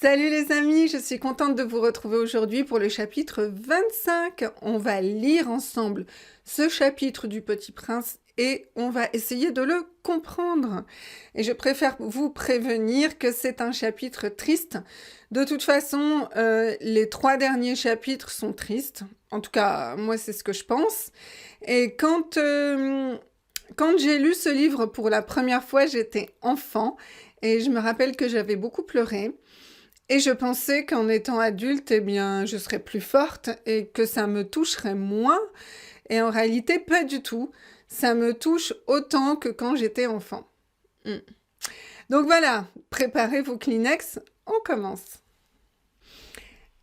Salut les amis, je suis contente de vous retrouver aujourd'hui pour le chapitre 25. On va lire ensemble ce chapitre du Petit Prince et on va essayer de le comprendre. Et je préfère vous prévenir que c'est un chapitre triste. De toute façon, les 3 derniers chapitres sont tristes. En tout cas, moi c'est ce que je pense. Et quand j'ai lu ce livre pour la première fois, j'étais enfant et je me rappelle que j'avais beaucoup pleuré. Et je pensais qu'en étant adulte, eh bien, je serais plus forte et que ça me toucherait moins. Et en réalité, pas du tout. Ça me touche autant que quand j'étais enfant. Mm. Donc voilà, préparez vos Kleenex, on commence.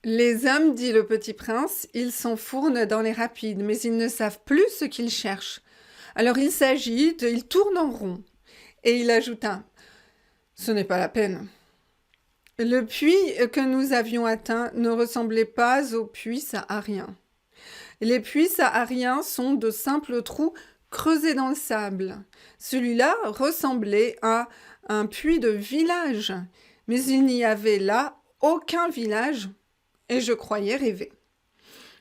Les hommes, dit le petit prince, ils s'enfournent dans les rapides, mais ils ne savent plus ce qu'ils cherchent. Alors ils s'agitent, ils tournent en rond. Et il ajouta, « Ce n'est pas la peine. » Le puits que nous avions atteint ne ressemblait pas aux puits sahariens. Les puits sahariens sont de simples trous creusés dans le sable. Celui-là ressemblait à un puits de village, mais il n'y avait là aucun village et je croyais rêver.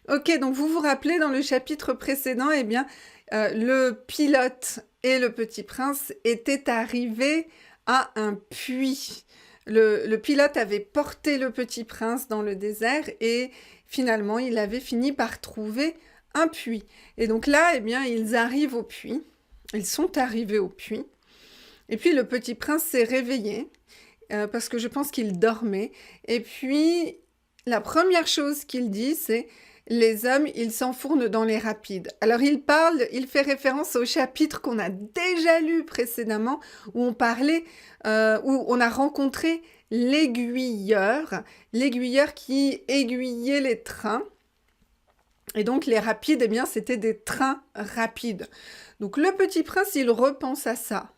Ok, donc vous vous rappelez dans le chapitre précédent, eh bien, le pilote et le petit prince étaient arrivés à un puits. Le pilote avait porté le petit prince dans le désert et finalement, il avait fini par trouver un puits. Et donc là, eh bien, ils arrivent au puits. Ils sont arrivés au puits. Et puis, le petit prince s'est réveillé parce que je pense qu'il dormait. Et puis, la première chose qu'il dit, c'est « Les hommes, ils s'enfournent dans les rapides ». Alors, il fait référence au chapitre qu'on a déjà lu précédemment, où on parlait, où on a rencontré l'aiguilleur qui aiguillait les trains. Et donc, les rapides, eh bien, c'était des trains rapides. Donc, le petit prince, il repense à ça.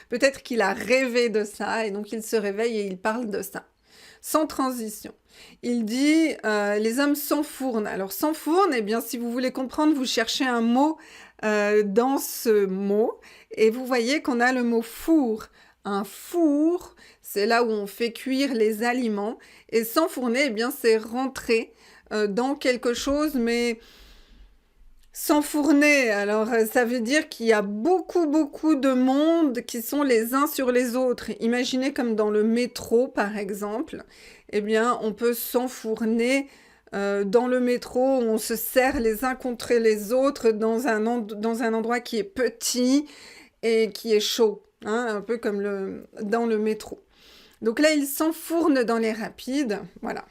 Peut-être qu'il a rêvé de ça, et donc il se réveille et il parle de ça. Sans transition. Il dit les hommes s'enfournent. Alors s'enfournent, eh bien si vous voulez comprendre, vous cherchez un mot dans ce mot et vous voyez qu'on a le mot four. Un four, c'est là où on fait cuire les aliments et s'enfourner, eh bien c'est rentrer dans quelque chose, mais s'enfourner, alors ça veut dire qu'il y a beaucoup de monde qui sont les uns sur les autres. Imaginez comme dans le métro par exemple, eh bien on peut s'enfourner dans le métro, on se serre les uns contre les autres dans un endroit qui est petit et qui est chaud, hein, un peu comme dans le métro. Donc là, ils s'enfournent dans les rapides, voilà.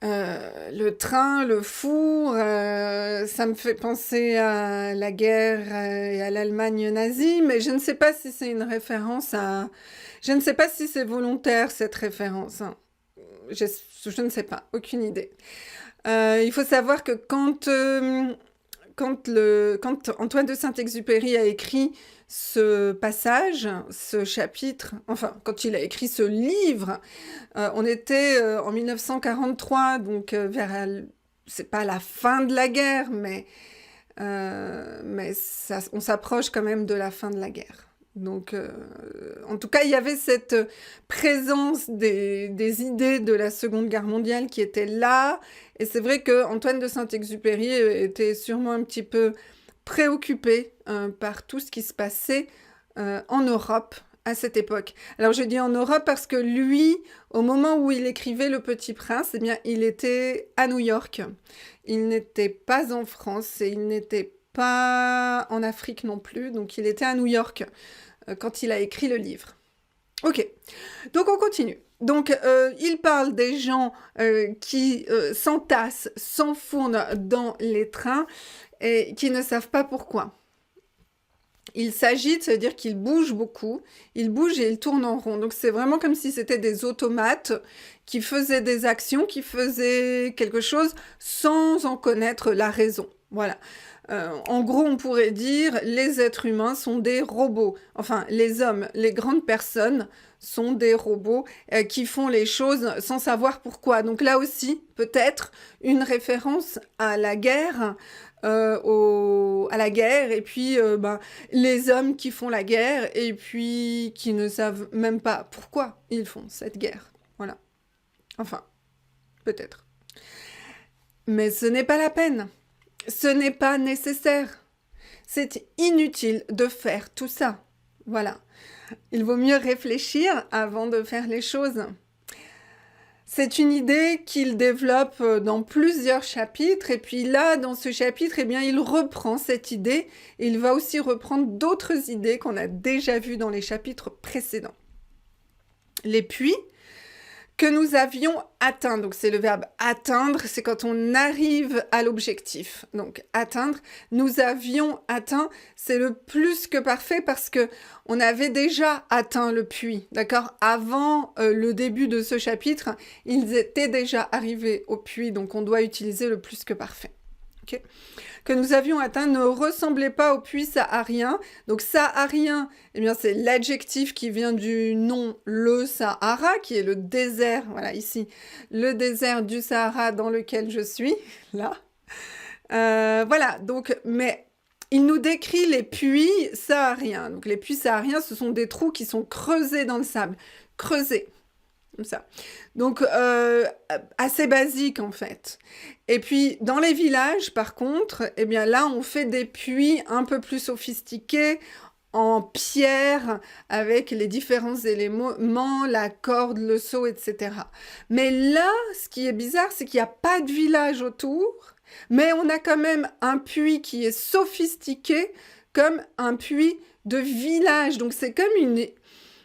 Le train, le four, ça me fait penser à la guerre et à l'Allemagne nazie, mais je ne sais pas si c'est une référence à... Je ne sais pas si c'est volontaire, cette référence. Hein. Je ne sais pas, aucune idée. Il faut savoir que quand Antoine de Saint-Exupéry a écrit ce passage, ce chapitre, enfin, quand il a écrit ce livre, on était en 1943, donc c'est pas la fin de la guerre, mais on s'approche quand même de la fin de la guerre. Donc, en tout cas, il y avait cette présence des idées de la Seconde Guerre mondiale qui étaient là. Et c'est vrai qu'Antoine de Saint-Exupéry était sûrement un petit peu préoccupé par tout ce qui se passait en Europe à cette époque. Alors, je dis en Europe parce que lui, au moment où il écrivait Le Petit Prince, eh bien, il était à New York. Il n'était pas en France et il n'était pas en Afrique non plus. Donc, il était à New York quand il a écrit le livre. Ok, donc on continue. Donc, il parle des gens qui s'entassent, s'enfournent dans les trains et qui ne savent pas pourquoi. Ils s'agitent, ça veut dire qu'ils bougent beaucoup. Ils bougent et ils tournent en rond. Donc, c'est vraiment comme si c'était des automates qui faisaient des actions, qui faisaient quelque chose sans en connaître la raison. Voilà. En gros, on pourrait dire les êtres humains sont des robots. Enfin, les hommes, les grandes personnes sont des robots qui font les choses sans savoir pourquoi. Donc là aussi, peut-être une référence à la guerre à la guerre, et puis les hommes qui font la guerre, et puis qui ne savent même pas pourquoi ils font cette guerre. Voilà. Enfin, peut-être. Mais ce n'est pas la peine. Ce n'est pas nécessaire. C'est inutile de faire tout ça. Voilà. Il vaut mieux réfléchir avant de faire les choses. C'est une idée qu'il développe dans plusieurs chapitres, et puis là, dans ce chapitre, eh bien, il reprend cette idée, et il va aussi reprendre d'autres idées qu'on a déjà vues dans les chapitres précédents. Les puits que nous avions atteints, donc c'est le verbe atteindre, c'est quand on arrive à l'objectif. Donc atteindre, nous avions atteint, c'est le plus que parfait parce que on avait déjà atteint le puits, d'accord? Avant le début de ce chapitre, ils étaient déjà arrivés au puits, donc on doit utiliser le plus que parfait. Okay, que nous avions atteint ne ressemblait pas au puits saharien. Donc saharien, eh bien c'est l'adjectif qui vient du nom le Sahara, qui est le désert, voilà ici, le désert du Sahara dans lequel je suis, là. Voilà, donc, mais il nous décrit les puits sahariens. Donc les puits sahariens, ce sont des trous qui sont creusés dans le sable, creusés. Comme ça. Donc, assez basique en fait. Et puis, dans les villages, par contre, eh bien là, on fait des puits un peu plus sophistiqués, en pierre, avec les différents éléments, la corde, le seau, etc. Mais là, ce qui est bizarre, c'est qu'il n'y a pas de village autour, mais on a quand même un puits qui est sophistiqué, comme un puits de village. Donc, c'est comme une...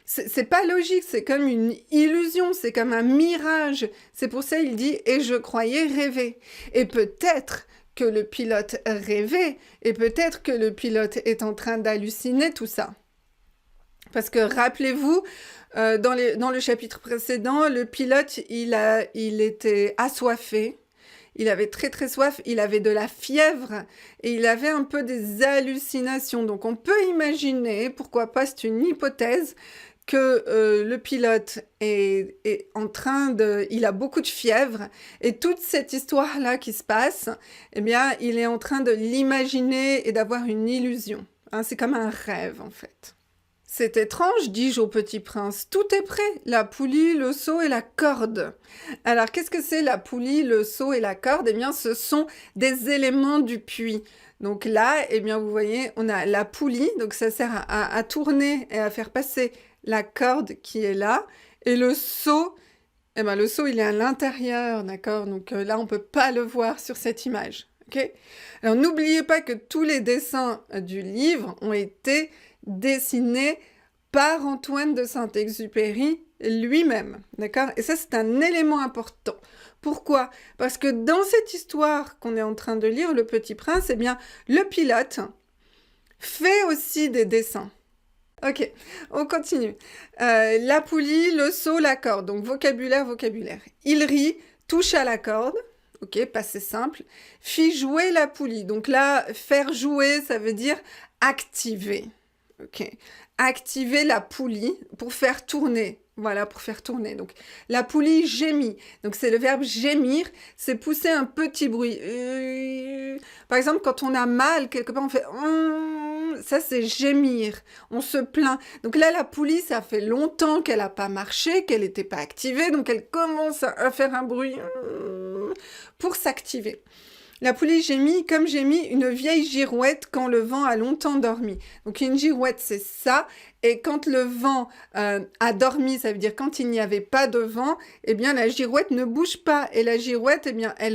C'est pas logique, c'est comme une illusion, c'est comme un mirage. C'est pour ça qu'il dit « et je croyais rêver ». Et peut-être que le pilote rêvait, et peut-être que le pilote est en train d'halluciner tout ça. Parce que rappelez-vous, dans le chapitre précédent, le pilote, il était assoiffé. Il avait très très soif, il avait de la fièvre et il avait un peu des hallucinations. Donc on peut imaginer, pourquoi pas, c'est une hypothèse, que le pilote est en train de... Il a beaucoup de fièvre et toute cette histoire-là qui se passe, eh bien, il est en train de l'imaginer et d'avoir une illusion. Hein, c'est comme un rêve, en fait. C'est étrange, dis-je au petit prince. Tout est prêt, la poulie, le seau et la corde. Alors, qu'est-ce que c'est la poulie, le seau et la corde? Eh bien, ce sont des éléments du puits. Donc là, eh bien, vous voyez, on a la poulie, donc ça sert à tourner et à faire passer la corde qui est là. Et le seau, eh bien, le seau, il est à l'intérieur, d'accord? Donc là, on ne peut pas le voir sur cette image. Okay. Alors, n'oubliez pas que tous les dessins du livre ont été dessinés par Antoine de Saint-Exupéry lui-même, d'accord? Et ça, c'est un élément important. Pourquoi? Parce que dans cette histoire qu'on est en train de lire, Le Petit Prince, eh bien, le pilote fait aussi des dessins. Ok, on continue. La poulie, le seau, la corde. Donc, vocabulaire, vocabulaire. Il rit, touche à la corde. Ok, passé simple. Fit jouer la poulie. Donc là, faire jouer, ça veut dire activer. Ok, activer la poulie pour faire tourner. Voilà, pour faire tourner. Donc, la poulie gémit. Donc, c'est le verbe gémir. C'est pousser un petit bruit. Par exemple, quand on a mal, quelque part, on fait... Ça, c'est gémir. On se plaint. Donc là, la poulie, ça fait longtemps qu'elle n'a pas marché, qu'elle n'était pas activée. Donc, elle commence à faire un bruit pour s'activer. La poulie gémit comme gémit une vieille girouette quand le vent a longtemps dormi. Donc une girouette, c'est ça. Et quand le vent a dormi, ça veut dire quand il n'y avait pas de vent, eh bien la girouette ne bouge pas. Et la girouette, eh bien elle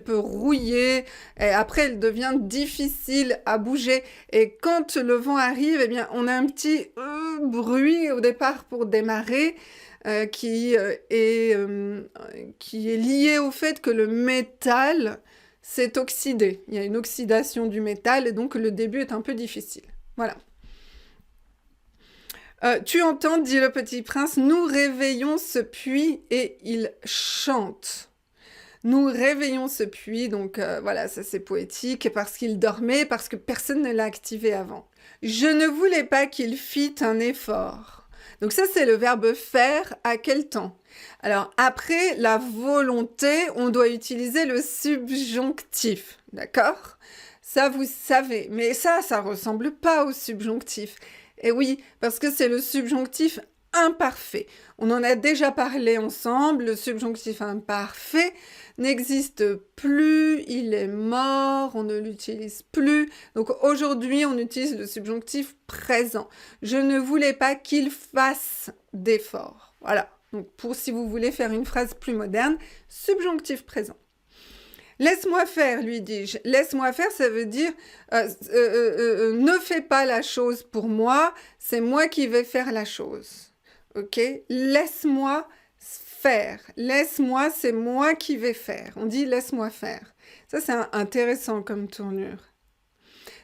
peut rouiller. Et après, elle devient difficile à bouger. Et quand le vent arrive, eh bien on a un petit bruit au départ pour démarrer. Qui est lié au fait que le métal s'est oxydé. Il y a une oxydation du métal et donc le début est un peu difficile. Voilà. Tu entends, dit le petit prince, nous réveillons ce puits et il chante. Nous réveillons ce puits, donc voilà, ça c'est poétique, parce qu'il dormait, parce que personne ne l'a activé avant. Je ne voulais pas qu'il fît un effort. Donc ça, c'est le verbe faire à quel temps? Alors après, la volonté, on doit utiliser le subjonctif, d'accord? Ça, vous savez. Mais ça ressemble pas au subjonctif. Et oui, parce que c'est le subjonctif imparfait. On en a déjà parlé ensemble. Le subjonctif imparfait n'existe plus, il est mort, on ne l'utilise plus. Donc aujourd'hui, on utilise le subjonctif présent. Je ne voulais pas qu'il fasse d'efforts. Voilà. Donc pour si vous voulez faire une phrase plus moderne, subjonctif présent. Laisse-moi faire, lui dis-je. Laisse-moi faire, ça veut dire ne fais pas la chose pour moi, c'est moi qui vais faire la chose. Ok? Laisse-moi faire. Laisse-moi, c'est moi qui vais faire. On dit laisse-moi faire. Ça, c'est intéressant comme tournure.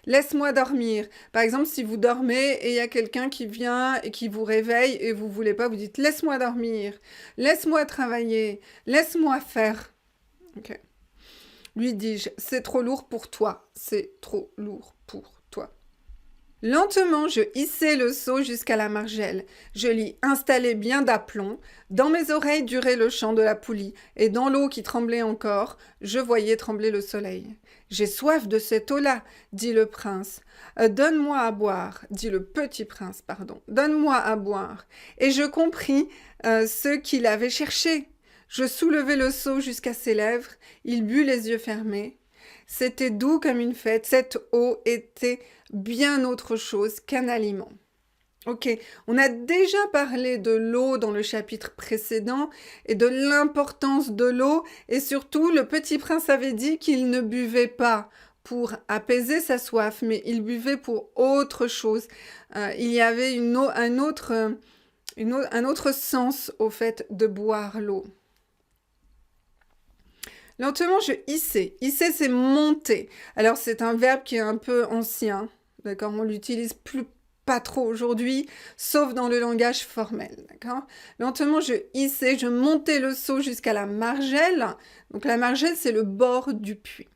Laisse-moi dormir. Par exemple, si vous dormez et il y a quelqu'un qui vient et qui vous réveille et vous voulez pas, vous dites laisse-moi dormir, laisse-moi travailler, laisse-moi faire. Ok. Lui dis-je, c'est trop lourd pour toi, c'est trop lourd pour toi. Lentement, je hissai le seau jusqu'à la margelle. Je l'y installai bien d'aplomb. Dans mes oreilles durait le chant de la poulie, et dans l'eau qui tremblait encore, je voyais trembler le soleil. J'ai soif de cette eau-là, dit le prince. Donne-moi à boire, dit le petit prince, pardon. Donne-moi à boire. Et je compris ce qu'il avait cherché. Je soulevai le seau jusqu'à ses lèvres. Il but les yeux fermés. C'était doux comme une fête. Cette eau était bien autre chose qu'un aliment. Ok, on a déjà parlé de l'eau dans le chapitre précédent et de l'importance de l'eau, et surtout le petit prince avait dit qu'il ne buvait pas pour apaiser sa soif, mais il buvait pour autre chose. Il y avait un autre sens au fait de boire l'eau. Lentement, je hissais. Hisser, c'est monter. Alors, c'est un verbe qui est un peu ancien. D'accord? On l'utilise pas trop aujourd'hui, sauf dans le langage formel. D'accord? Lentement, je hissais, je montais le seau jusqu'à la margelle. Donc, la margelle, c'est le bord du puits.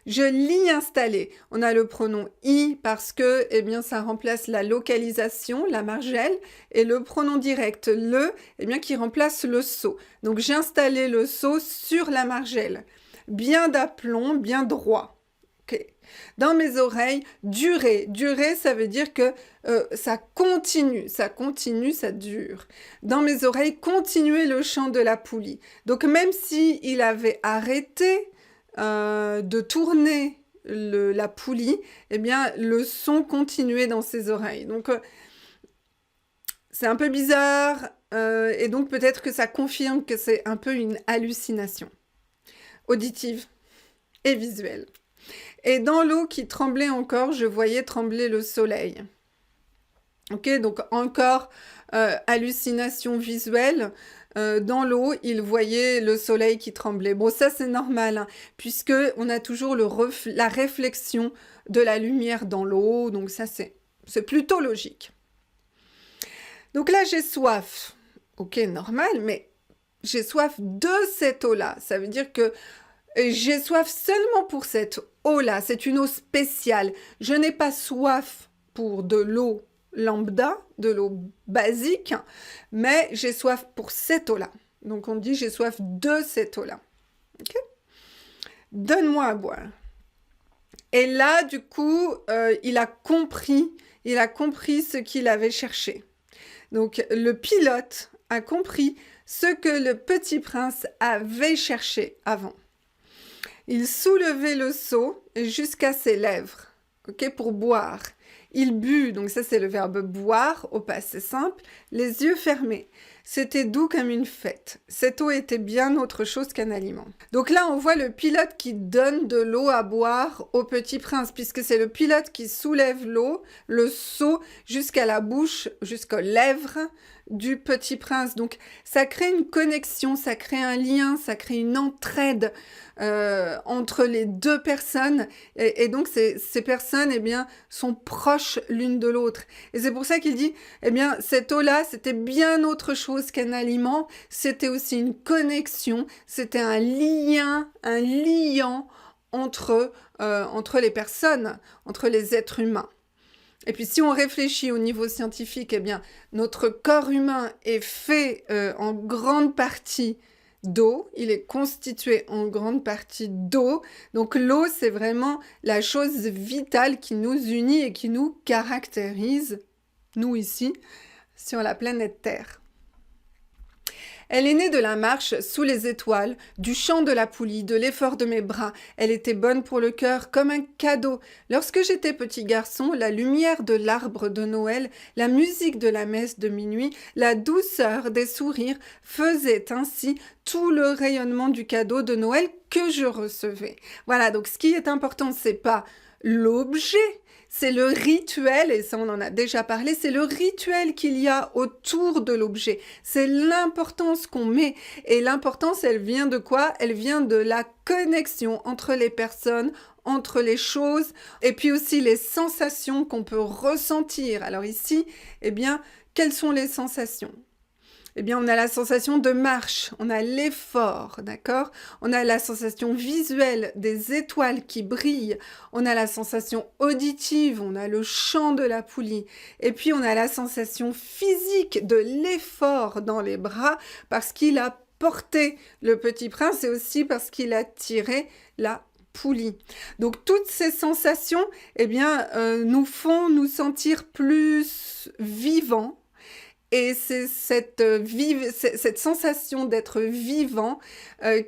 Je l'y installais. On a le pronom i parce que, eh bien, ça remplace la localisation, la margelle, et le pronom direct, le, eh bien, qui remplace le seau. Donc, j'installais le seau sur la margelle. Bien d'aplomb, bien droit. Okay. Dans mes oreilles, durer. Durer, ça veut dire que ça continue, ça dure. Dans mes oreilles, continuer le chant de la poulie. Donc, même si il avait arrêté de tourner la poulie, eh bien, le son continuait dans ses oreilles. Donc, c'est un peu bizarre, et donc peut-être que ça confirme que c'est un peu une hallucination auditive et visuelle. Et dans l'eau qui tremblait encore, je voyais trembler le soleil. Ok, donc encore hallucination visuelle. Dans l'eau, il voyait le soleil qui tremblait. Bon, ça c'est normal, hein, puisque on a toujours la réflexion de la lumière dans l'eau, donc ça c'est plutôt logique. Donc là, j'ai soif. Ok, normal, mais j'ai soif de cette eau-là. Ça veut dire que j'ai soif seulement pour cette eau-là. C'est une eau spéciale. Je n'ai pas soif pour de l'eau lambda, de l'eau basique, mais j'ai soif pour cette eau-là. Donc on dit j'ai soif de cette eau-là. Okay? Donne-moi à boire. Et là, du coup, il a compris ce qu'il avait cherché. Donc le pilote a compris ce que le petit prince avait cherché avant. Il soulevait le seau jusqu'à ses lèvres, ok, pour boire. Il but, donc ça c'est le verbe boire au passé simple, les yeux fermés. C'était doux comme une fête. Cette eau était bien autre chose qu'un aliment. Donc là, on voit le pilote qui donne de l'eau à boire au petit prince, puisque c'est le pilote qui soulève l'eau, le seau, jusqu'à la bouche, jusqu'aux lèvres du petit prince. Donc ça crée une connexion, ça crée un lien, ça crée une entraide entre les deux personnes. Et donc ces personnes, eh bien, sont proches l'une de l'autre. Et c'est pour ça qu'il dit, eh bien, cette eau-là, c'était bien autre chose qu'un aliment. C'était aussi une connexion, c'était un liant entre les personnes, entre les êtres humains. Et puis si on réfléchit au niveau scientifique, eh bien, notre corps humain est fait en grande partie d'eau, il est constitué en grande partie d'eau. Donc l'eau, c'est vraiment la chose vitale qui nous unit et qui nous caractérise, nous ici, sur la planète Terre. Elle est née de la marche sous les étoiles, du chant de la poulie, de l'effort de mes bras. Elle était bonne pour le cœur, comme un cadeau. Lorsque j'étais petit garçon, la lumière de l'arbre de Noël, la musique de la messe de minuit, la douceur des sourires faisaient ainsi tout le rayonnement du cadeau de Noël que je recevais. Voilà, donc ce qui est important, c'est pas l'objet, c'est le rituel, et ça on en a déjà parlé, c'est le rituel qu'il y a autour de l'objet. C'est l'importance qu'on met. Et l'importance, elle vient de quoi? Elle vient de la connexion entre les personnes, entre les choses, et puis aussi les sensations qu'on peut ressentir. Alors ici, eh bien, quelles sont les sensations? Eh bien, on a la sensation de marche, on a l'effort, d'accord? On a la sensation visuelle des étoiles qui brillent, on a la sensation auditive, on a le chant de la poulie, et puis on a la sensation physique de l'effort dans les bras parce qu'il a porté le petit prince et aussi parce qu'il a tiré la poulie. Donc toutes ces sensations, eh bien, nous font nous sentir plus vivants. Et c'est cette sensation d'être vivant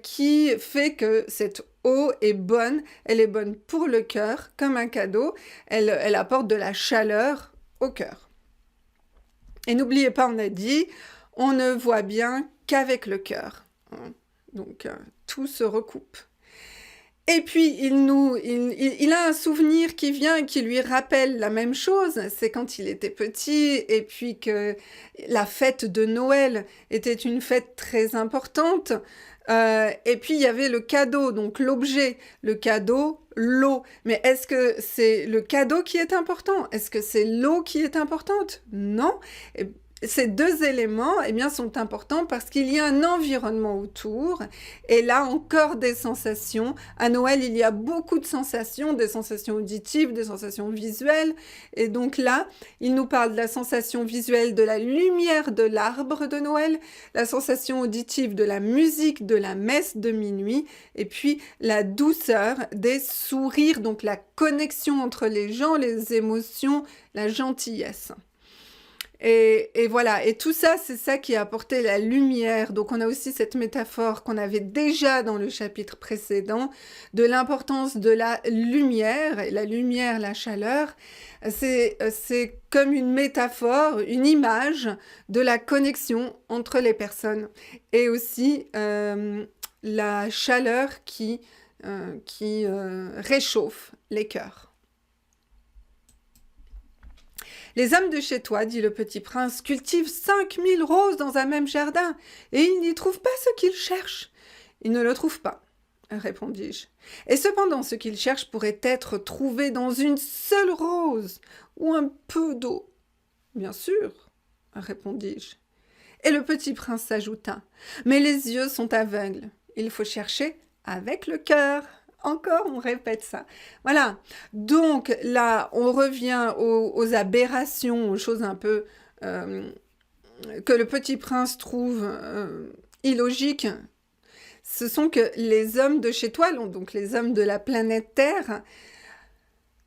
qui fait que cette eau est bonne. Elle est bonne pour le cœur, comme un cadeau. Elle apporte de la chaleur au cœur. Et n'oubliez pas, on a dit, on ne voit bien qu'avec le cœur. Donc, tout se recoupe. Et puis, il a un souvenir qui vient et qui lui rappelle la même chose. C'est quand il était petit et puis que la fête de Noël était une fête très importante. Et puis, il y avait le cadeau, donc l'objet, le cadeau, l'eau. Mais est-ce que c'est le cadeau qui est important? Est-ce que c'est l'eau qui est importante? Non. Ces deux éléments, eh bien, sont importants parce qu'il y a un environnement autour. Et là, encore des sensations. À Noël, il y a beaucoup de sensations, des sensations auditives, des sensations visuelles. Et donc là, il nous parle de la sensation visuelle de la lumière de l'arbre de Noël, la sensation auditive de la musique de la messe de minuit, et puis la douceur des sourires, donc la connexion entre les gens, les émotions, la gentillesse. Et voilà, et tout ça, c'est ça qui a apporté la lumière. Donc on a aussi cette métaphore qu'on avait déjà dans le chapitre précédent, de l'importance de la lumière, et la lumière, la chaleur, c'est comme une métaphore, une image de la connexion entre les personnes, et aussi la chaleur qui réchauffe les cœurs. Les hommes de chez toi, dit le petit prince, cultivent 5000 roses dans un même jardin, et ils n'y trouvent pas ce qu'ils cherchent. Ils ne le trouvent pas, répondis-je. Et cependant, ce qu'ils cherchent pourrait être trouvé dans une seule rose, ou un peu d'eau. Bien sûr, répondis-je. Et le petit prince ajouta, mais les yeux sont aveugles. Il faut chercher avec le cœur. Encore, on répète ça. Voilà. Donc là, on revient aux aberrations, aux choses un peu que le petit prince trouve illogiques. Ce sont que les hommes de chez toi, donc les hommes de la planète Terre.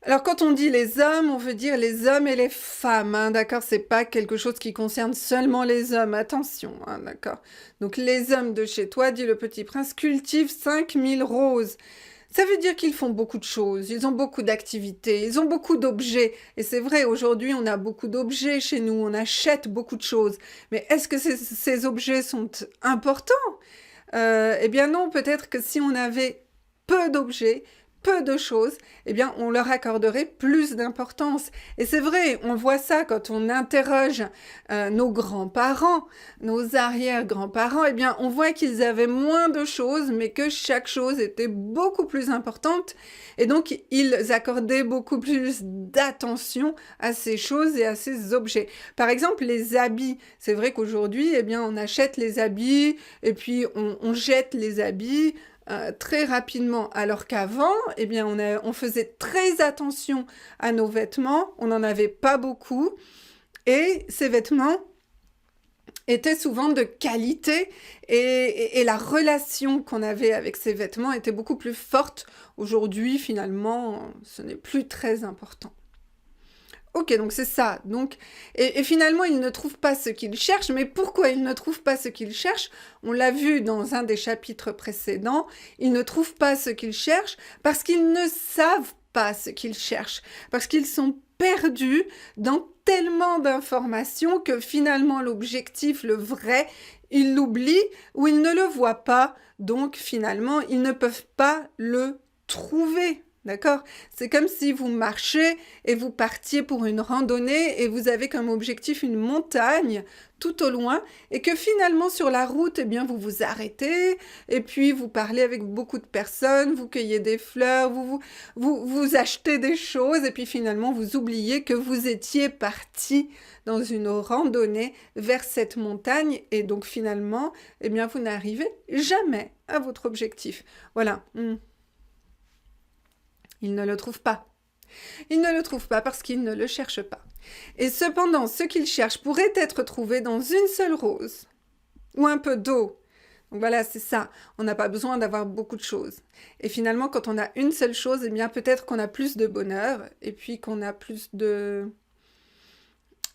Alors quand on dit les hommes, on veut dire les hommes et les femmes, hein, d'accord? C'est pas quelque chose qui concerne seulement les hommes, attention, hein, d'accord? Donc les hommes de chez toi, dit le petit prince, cultivent 5000 roses. Ça veut dire qu'ils font beaucoup de choses, ils ont beaucoup d'activités, ils ont beaucoup d'objets. Et c'est vrai, aujourd'hui, on a beaucoup d'objets chez nous, on achète beaucoup de choses. Mais est-ce que ces objets sont importants? Eh bien non, peut-être que si on avait peu d'objets, peu de choses, eh bien, on leur accorderait plus d'importance. Et c'est vrai, on voit ça quand on interroge nos grands-parents, nos arrière-grands-parents, eh bien, on voit qu'ils avaient moins de choses, mais que chaque chose était beaucoup plus importante. Et donc, ils accordaient beaucoup plus d'attention à ces choses et à ces objets. Par exemple, les habits. C'est vrai qu'aujourd'hui, eh bien, on achète les habits et puis on jette les habits. très rapidement, alors qu'avant, eh bien, on faisait très attention à nos vêtements, on n'en avait pas beaucoup, et ces vêtements étaient souvent de qualité, et la relation qu'on avait avec ces vêtements était beaucoup plus forte. Aujourd'hui, finalement, ce n'est plus très important. Ok, donc c'est ça. Donc, et finalement, il ne trouve pas ce qu'il cherche. Mais pourquoi il ne trouve pas ce qu'il cherche? On l'a vu dans un des chapitres précédents. Ils ne trouvent pas ce qu'ils cherchent parce qu'ils ne savent pas ce qu'ils cherchent. Parce qu'ils sont perdus dans tellement d'informations que finalement, l'objectif, le vrai, ils l'oublient ou ils ne le voient pas. Donc, finalement, ils ne peuvent pas le trouver. D'accord? C'est comme si vous marchez et vous partiez pour une randonnée et vous avez comme objectif une montagne tout au loin et que finalement sur la route, eh bien, vous vous arrêtez et puis vous parlez avec beaucoup de personnes, vous cueillez des fleurs, vous achetez des choses et puis finalement vous oubliez que vous étiez parti dans une randonnée vers cette montagne et donc finalement, eh bien, vous n'arrivez jamais à votre objectif. Voilà. Il ne le trouve pas. Il ne le trouve pas parce qu'il ne le cherche pas. Et cependant, ce qu'il cherche pourrait être trouvé dans une seule rose ou un peu d'eau. Donc voilà, c'est ça. On n'a pas besoin d'avoir beaucoup de choses. Et finalement, quand on a une seule chose, eh bien peut-être qu'on a plus de bonheur et puis qu'on a plus de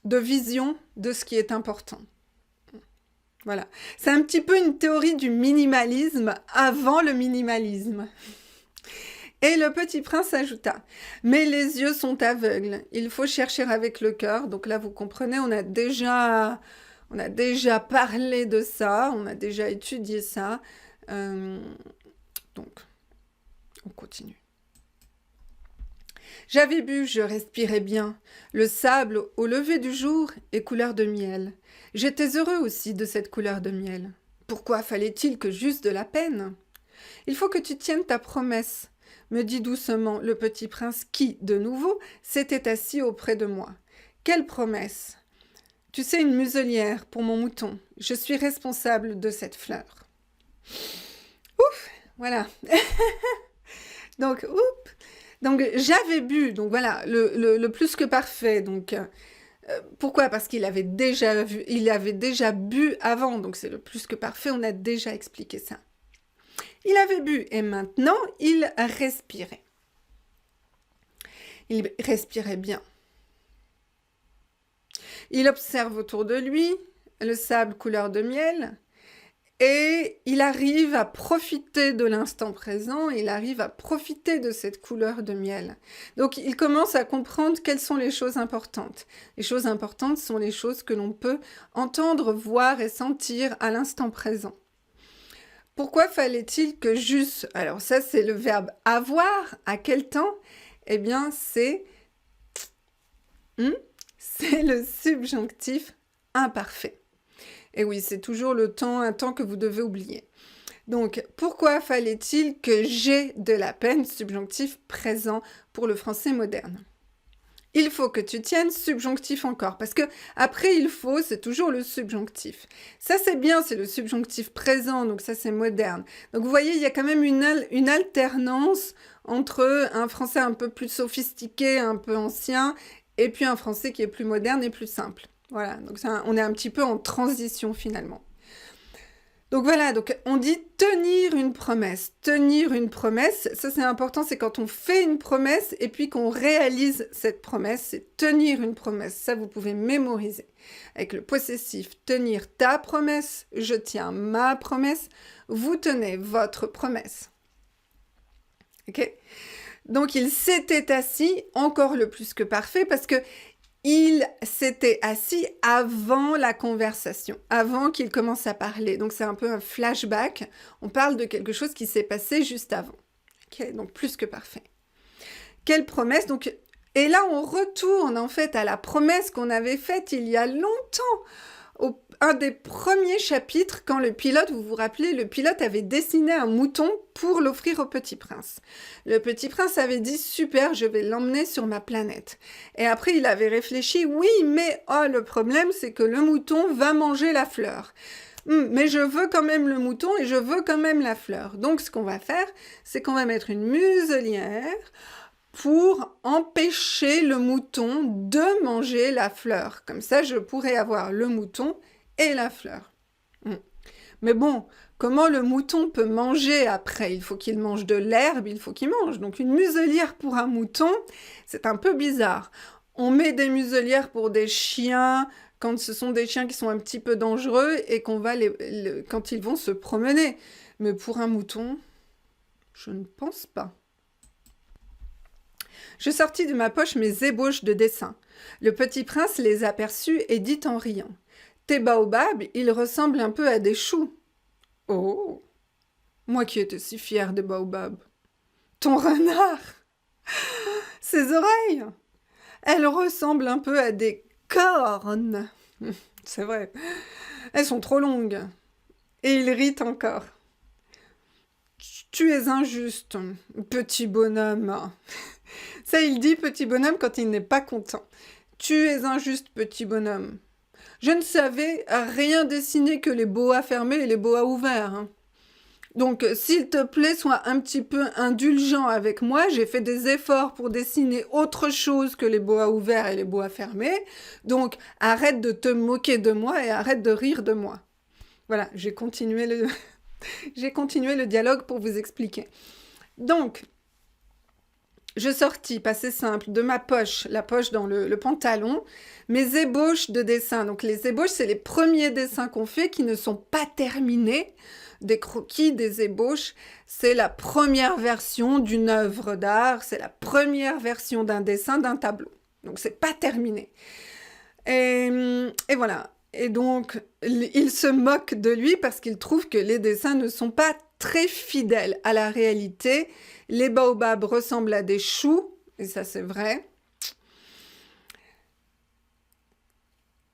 vision de ce qui est important. Voilà. C'est un petit peu une théorie du minimalisme avant le minimalisme. Et le petit prince ajouta, « Mais les yeux sont aveugles, il faut chercher avec le cœur. » Donc là, vous comprenez, on a déjà parlé de ça, on a déjà étudié ça. Donc, on continue. « J'avais bu, je respirais bien. Le sable au lever du jour est couleur de miel. J'étais heureux aussi de cette couleur de miel. Pourquoi fallait-il que j'eusse de la peine? Il faut que tu tiennes ta promesse. » me dit doucement le petit prince qui, de nouveau, s'était assis auprès de moi. Quelle promesse? Tu sais, une muselière pour mon mouton. Je suis responsable de cette fleur. Ouf, voilà. Donc, j'avais bu, donc voilà, le plus que parfait. Donc, pourquoi? Parce qu'il avait déjà bu avant, donc c'est le plus que parfait, on a déjà expliqué ça. Il avait bu et maintenant, il respirait. Il respirait bien. Il observe autour de lui le sable couleur de miel et il arrive à profiter de l'instant présent, il arrive à profiter de cette couleur de miel. Donc, il commence à comprendre quelles sont les choses importantes. Les choses importantes sont les choses que l'on peut entendre, voir et sentir à l'instant présent. Pourquoi fallait-il que j'eusse... Alors ça, c'est le verbe avoir. À quel temps? Eh bien, c'est le subjonctif imparfait. Et oui, c'est toujours un temps que vous devez oublier. Donc, pourquoi fallait-il que j'aie de la peine? Subjonctif présent pour le français moderne. Il faut que tu tiennes, subjonctif encore. Parce que après, il faut, c'est toujours le subjonctif. Ça, c'est bien, c'est le subjonctif présent, donc ça, c'est moderne. Donc, vous voyez, il y a quand même une alternance entre un français un peu plus sophistiqué, un peu ancien, et puis un français qui est plus moderne et plus simple. Voilà, donc on est un petit peu en transition finalement. Donc voilà, donc on dit tenir une promesse. Tenir une promesse, ça c'est important, c'est quand on fait une promesse et puis qu'on réalise cette promesse, c'est tenir une promesse. Ça, vous pouvez mémoriser. Avec le possessif, tenir ta promesse, je tiens ma promesse, vous tenez votre promesse. Ok? Donc il s'était assis, encore le plus que parfait, parce que il s'était assis avant la conversation, avant qu'il commence à parler. Donc, c'est un peu un flashback. On parle de quelque chose qui s'est passé juste avant. Okay, donc, plus que parfait. Quelle promesse? Donc, et là, on retourne en fait à la promesse qu'on avait faite il y a longtemps. Un des premiers chapitres, quand le pilote, vous vous rappelez, le pilote avait dessiné un mouton pour l'offrir au petit prince. Le petit prince avait dit « Super, je vais l'emmener sur ma planète ». Et après, il avait réfléchi « Oui, mais le problème, c'est que le mouton va manger la fleur ». Mais je veux quand même le mouton et je veux quand même la fleur. Donc ce qu'on va faire, c'est qu'on va mettre une muselière pour empêcher le mouton de manger la fleur. Comme ça, je pourrais avoir le mouton et la fleur. Mm. Mais bon, comment le mouton peut manger après? Il faut qu'il mange de l'herbe, il faut qu'il mange. Donc une muselière pour un mouton, c'est un peu bizarre. On met des muselières pour des chiens quand ce sont des chiens qui sont un petit peu dangereux et qu'on va quand ils vont se promener. Mais pour un mouton, je ne pense pas. Je sortis de ma poche mes ébauches de dessin. Le petit prince les aperçut et dit en riant: Tes baobabs, ils ressemblent un peu à des choux. Oh, moi qui étais si fière des baobabs. Ton renard, ses oreilles, elles ressemblent un peu à des cornes. C'est vrai, elles sont trop longues. Et il rit encore. Tu es injuste, petit bonhomme. Ça, il dit petit bonhomme quand il n'est pas content. Tu es injuste, petit bonhomme. Je ne savais rien dessiner que les boas fermés et les boas ouverts. Hein. Donc, s'il te plaît, sois un petit peu indulgent avec moi. J'ai fait des efforts pour dessiner autre chose que les boas ouverts et les boas fermés. Donc, arrête de te moquer de moi et arrête de rire de moi. Voilà, j'ai continué le dialogue pour vous expliquer. Donc, je sortis, pas c'est simple, de ma poche, la poche dans le pantalon, mes ébauches de dessin. Donc les ébauches, c'est les premiers dessins qu'on fait qui ne sont pas terminés. Des croquis, des ébauches, c'est la première version d'une œuvre d'art, c'est la première version d'un dessin, d'un tableau. Donc c'est pas terminé. Et voilà. Et donc, il se moque de lui parce qu'il trouve que les dessins ne sont pas très fidèles à la réalité. Les baobabs ressemblent à des choux, et ça c'est vrai.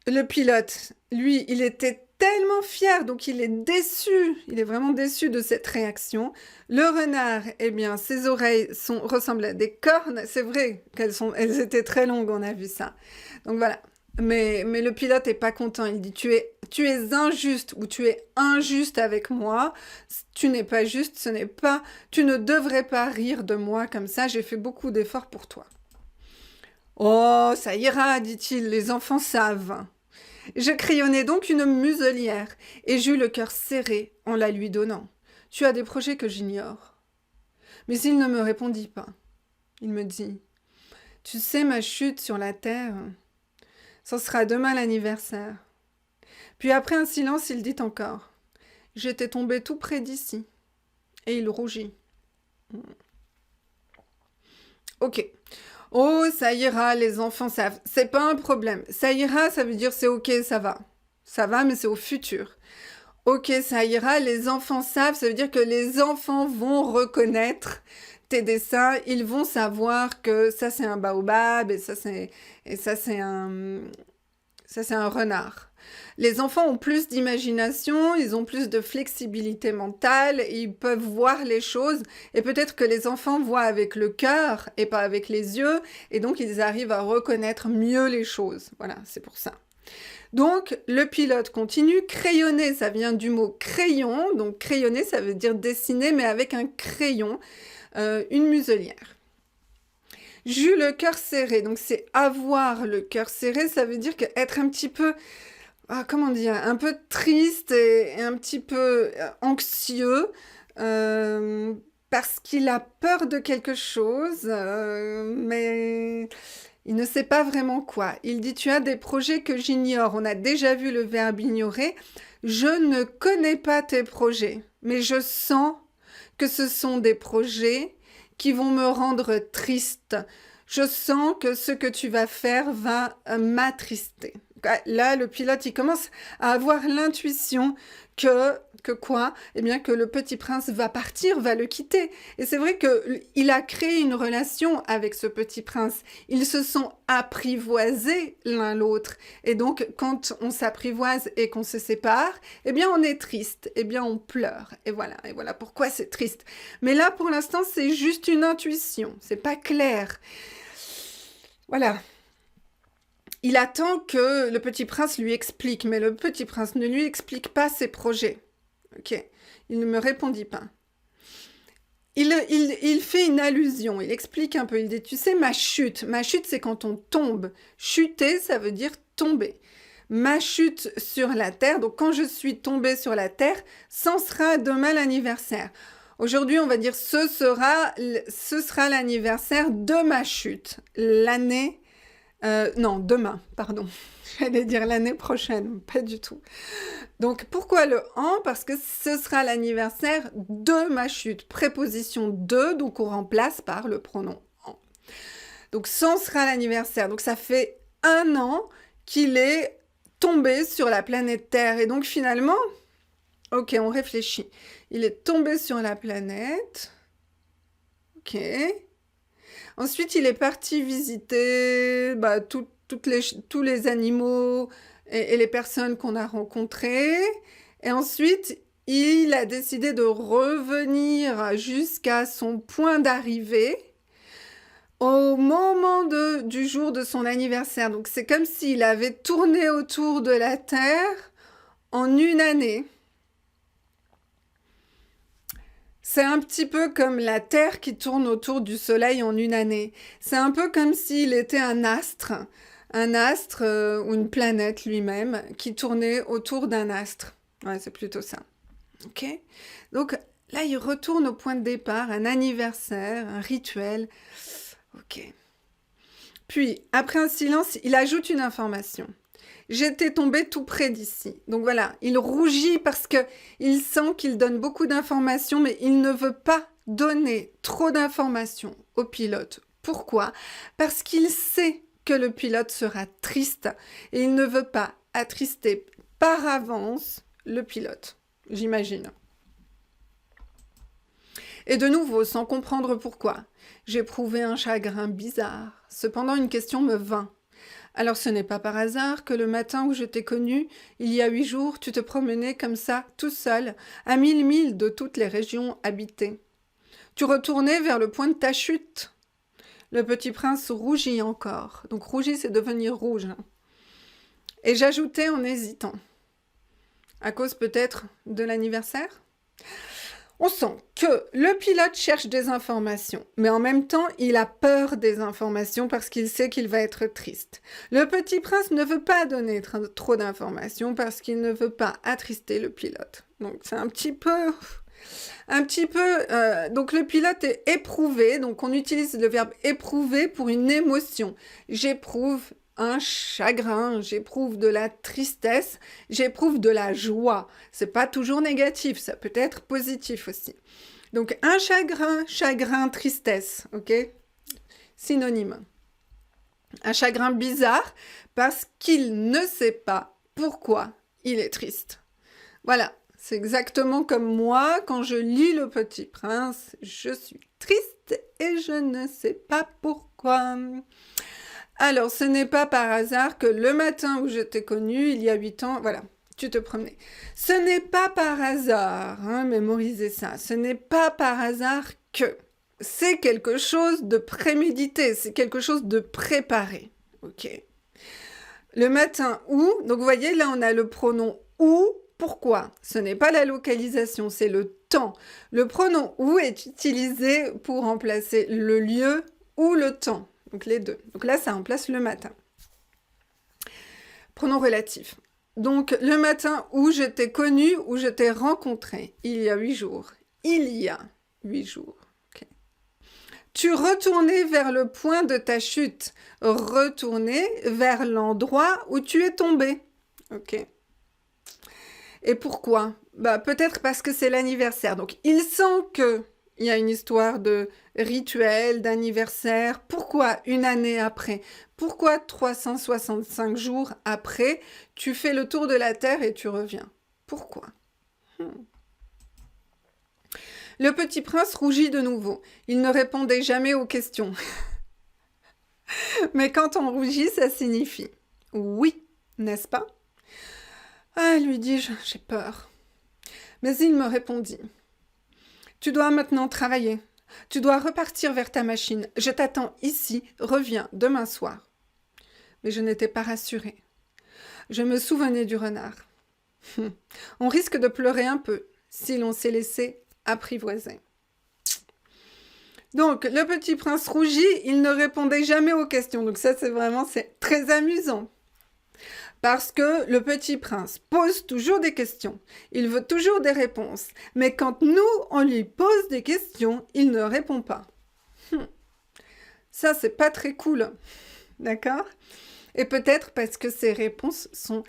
Le pilote, lui, il était tellement fier, donc il est déçu, il est vraiment déçu de cette réaction. Le renard, eh bien, ses oreilles ressemblent à des cornes, c'est vrai elles étaient très longues, on a vu ça. Donc voilà, mais le pilote est pas content, il dit tu es injuste ou tu es injuste avec moi, tu n'es pas juste, tu ne devrais pas rire de moi comme ça, j'ai fait beaucoup d'efforts pour toi. Oh, ça ira, dit-il, les enfants savent. Je crayonnai donc une muselière, et j'eus le cœur serré en la lui donnant. Tu as des projets que j'ignore. Mais il ne me répondit pas. Il me dit: Tu sais, ma chute sur la terre, ce sera demain l'anniversaire. Puis après un silence, il dit encore: J'étais tombé tout près d'ici. Et il rougit. Ok. Oh, ça ira, les enfants savent. C'est pas un problème. Ça ira, ça veut dire c'est ok, ça va. Ça va, mais c'est au futur. Ok, ça ira, les enfants savent, ça veut dire que les enfants vont reconnaître tes dessins, ils vont savoir que ça c'est un baobab et ça c'est un renard. Les enfants ont plus d'imagination, ils ont plus de flexibilité mentale, ils peuvent voir les choses et peut-être que les enfants voient avec le cœur et pas avec les yeux et donc ils arrivent à reconnaître mieux les choses. Voilà, c'est pour ça. Donc, le pilote continue. Crayonner, ça vient du mot crayon. Donc, crayonner, ça veut dire dessiner, mais avec un crayon, une muselière. J'eus le cœur serré. Donc, c'est avoir le cœur serré, ça veut dire être un petit peu, comment dire, un peu triste et un petit peu anxieux, parce qu'il a peur de quelque chose, mais il ne sait pas vraiment quoi. Il dit: Tu as des projets que j'ignore. On a déjà vu le verbe ignorer. Je ne connais pas tes projets, mais je sens que ce sont des projets qui vont me rendre triste. Je sens que ce que tu vas faire va m'attrister. Là, le pilote, il commence à avoir l'intuition que quoi? Eh bien, que le petit prince va partir, va le quitter. Et c'est vrai qu'il a créé une relation avec ce petit prince. Ils se sont apprivoisés l'un l'autre. Et donc, quand on s'apprivoise et qu'on se sépare, eh bien, on est triste. Eh bien, on pleure. Et voilà pourquoi c'est triste. Mais là, pour l'instant, c'est juste une intuition. C'est pas clair. Voilà. Il attend que le petit prince lui explique, mais le petit prince ne lui explique pas ses projets. Ok, il ne me répondit pas. Il fait une allusion, il explique un peu, il dit, tu sais, ma chute, c'est quand on tombe. Chuter, ça veut dire tomber. Ma chute sur la terre, donc quand je suis tombée sur la terre, c'en sera demain l'anniversaire. Aujourd'hui, on va dire, ce sera l'anniversaire de ma chute. L'année, non, demain, pardon. J'allais dire l'année prochaine, pas du tout. Donc, pourquoi le en? Parce que ce sera l'anniversaire de ma chute. Préposition de, donc on remplace par le pronom en. Donc, c'en sera l'anniversaire. Donc, ça fait 1 an qu'il est tombé sur la planète Terre. Et donc, finalement, ok, on réfléchit. Il est tombé sur la planète. Ok. Ensuite, il est parti visiter tous les animaux et les personnes qu'on a rencontrées. Et ensuite, il a décidé de revenir jusqu'à son point d'arrivée au moment du jour de son anniversaire. Donc, c'est comme s'il avait tourné autour de la Terre en 1 année. C'est un petit peu comme la Terre qui tourne autour du Soleil en 1 année. C'est un peu comme s'il était un astre ou une planète lui-même qui tournait autour d'un astre. Ouais, c'est plutôt ça. Ok? Donc là, il retourne au point de départ, un anniversaire, un rituel. Ok. Puis, après un silence, il ajoute une information. J'étais tombée tout près d'ici. Donc voilà, il rougit parce qu'il sent qu'il donne beaucoup d'informations, mais il ne veut pas donner trop d'informations au pilote. Pourquoi? Parce qu'il sait que le pilote sera triste et il ne veut pas attrister par avance le pilote, j'imagine. Et de nouveau, sans comprendre pourquoi, j'éprouvais un chagrin bizarre. Cependant, une question me vint. Alors ce n'est pas par hasard que le matin où je t'ai connu, il y a 8 jours, tu te promenais comme ça, tout seul, à 1000 milles de toutes les régions habitées. Tu retournais vers le point de ta chute. Le petit prince rougit encore. Donc rougir, c'est devenir rouge. Et j'ajoutais en hésitant. À cause peut-être de l'anniversaire ? On sent que le pilote cherche des informations, mais en même temps, il a peur des informations parce qu'il sait qu'il va être triste. Le petit prince ne veut pas donner trop d'informations parce qu'il ne veut pas attrister le pilote. Donc c'est un petit peu... donc le pilote est éprouvé, donc on utilise le verbe éprouver pour une émotion. J'éprouve un chagrin, j'éprouve de la tristesse, j'éprouve de la joie. C'est pas toujours négatif, ça peut être positif aussi. Donc un chagrin, tristesse, ok? Synonyme. Un chagrin bizarre parce qu'il ne sait pas pourquoi il est triste. Voilà, c'est exactement comme moi, quand je lis Le Petit Prince, je suis triste et je ne sais pas pourquoi. Alors, ce n'est pas par hasard que le matin où je t'ai connu, il y a 8 ans, voilà, tu te promenais. Ce n'est pas par hasard, mémorisez ça, ce n'est pas par hasard que c'est quelque chose de prémédité, c'est quelque chose de préparé, ok? Le matin où, donc vous voyez, là on a le pronom où, pourquoi? Ce n'est pas la localisation, c'est le temps. Le pronom où est utilisé pour remplacer le lieu ou le temps. Donc les deux. Donc là, ça remplace le matin. Pronom relatif. Donc le matin où je t'ai connu, où je t'ai rencontré, il y a 8 jours. Il y a 8 jours. Okay. Tu retournais vers le point de ta chute. Retourner vers l'endroit où tu es tombé. Ok. Et pourquoi? Peut-être parce que c'est l'anniversaire. Donc il sent que il y a une histoire de rituel, d'anniversaire. Pourquoi 1 année après? Pourquoi 365 jours après, tu fais le tour de la Terre et tu reviens? Pourquoi? Le petit prince rougit de nouveau. Il ne répondait jamais aux questions. Mais quand on rougit, ça signifie oui, n'est-ce pas? Ah, lui dis-je, j'ai peur. Mais il me répondit. Tu dois maintenant travailler. Tu dois repartir vers ta machine. Je t'attends ici. Reviens demain soir. mais je n'étais pas rassurée. Je me souvenais du renard. On risque de pleurer un peu si l'on s'est laissé apprivoiser. Donc, le petit prince rougit, il ne répondait jamais aux questions. Donc ça, c'est très amusant. Parce que le petit prince pose toujours des questions. Il veut toujours des réponses. Mais quand nous, on lui pose des questions, il ne répond pas. Ça, c'est pas très cool. D'accord? Et peut-être parce que ces réponses sont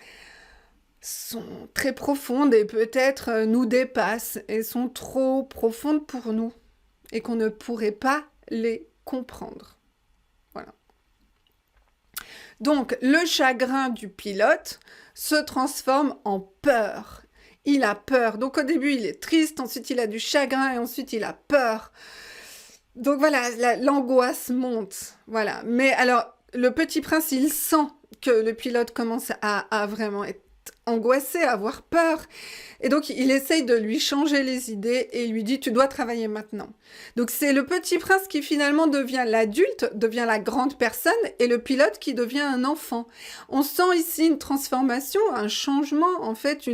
très profondes et peut-être nous dépassent et sont trop profondes pour nous et qu'on ne pourrait pas les comprendre. Voilà. Donc, le chagrin du pilote se transforme en peur. Il a peur. Donc, au début, il est triste, ensuite, il a du chagrin et ensuite, il a peur. Donc, voilà, l'angoisse monte. Voilà. Mais alors, le petit prince, il sent que le pilote commence à vraiment être angoissé, à avoir peur. Et donc, il essaye de lui changer les idées et il lui dit « Tu dois travailler maintenant ». Donc, c'est le petit prince qui finalement devient l'adulte, devient la grande personne, et le pilote qui devient un enfant. On sent ici une transformation, un changement, en fait,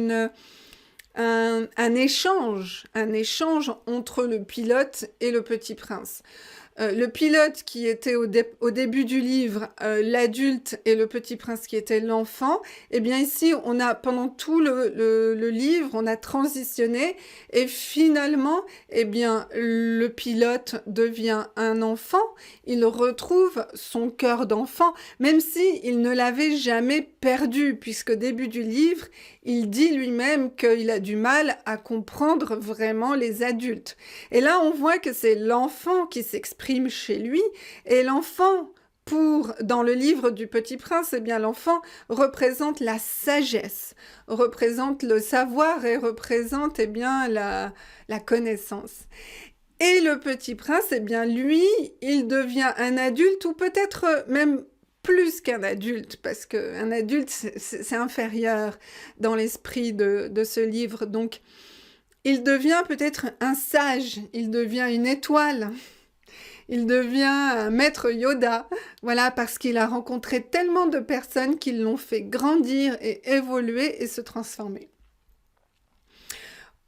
un échange entre le pilote et le petit prince. Le pilote qui était au début du livre l'adulte et le petit prince qui était l'enfant, eh bien ici, on a pendant tout le livre, on a transitionné et finalement, eh bien, le pilote devient un enfant, il retrouve son cœur d'enfant, même si il ne l'avait jamais perdu, puisque au début du livre, il dit lui-même qu'il a du mal à comprendre vraiment les adultes. Et là, on voit que c'est l'enfant qui s'exprime chez lui, et l'enfant, dans le livre du Petit Prince, eh bien, l'enfant représente la sagesse, représente le savoir et représente, eh bien, la connaissance. Et le Petit Prince, eh bien, lui, il devient un adulte, ou peut-être même plus qu'un adulte, parce qu'un adulte, c'est inférieur dans l'esprit de ce livre. Donc, il devient peut-être un sage, il devient une étoile, il devient un maître Yoda, voilà, parce qu'il a rencontré tellement de personnes qui l'ont fait grandir et évoluer et se transformer.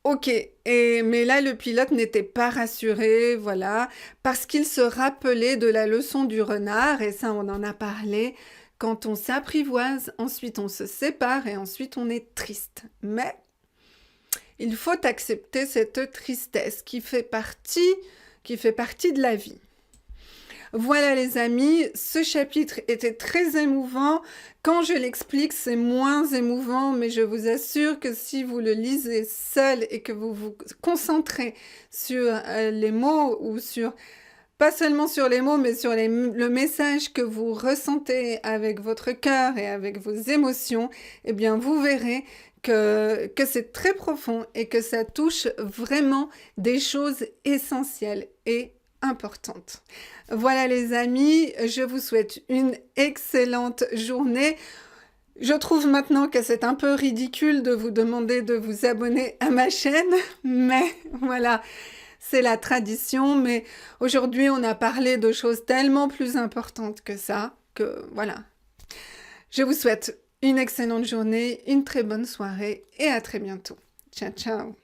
Ok, mais là, le pilote n'était pas rassuré, voilà, parce qu'il se rappelait de la leçon du renard, et ça, on en a parlé. Quand on s'apprivoise, ensuite on se sépare, et ensuite on est triste. Mais il faut accepter cette tristesse qui fait partie de la vie. Voilà les amis, ce chapitre était très émouvant. Quand je l'explique, c'est moins émouvant, mais je vous assure que si vous le lisez seul et que vous vous concentrez sur les mots ou pas seulement sur les mots, mais sur le message que vous ressentez avec votre cœur et avec vos émotions, eh bien vous verrez que c'est très profond et que ça touche vraiment des choses essentielles et importante. Voilà les amis, je vous souhaite une excellente journée. Je trouve maintenant que c'est un peu ridicule de vous demander de vous abonner à ma chaîne, mais voilà, c'est la tradition. Mais aujourd'hui, on a parlé de choses tellement plus importantes que ça, que voilà. Je vous souhaite une excellente journée, une très bonne soirée et à très bientôt. Ciao, ciao.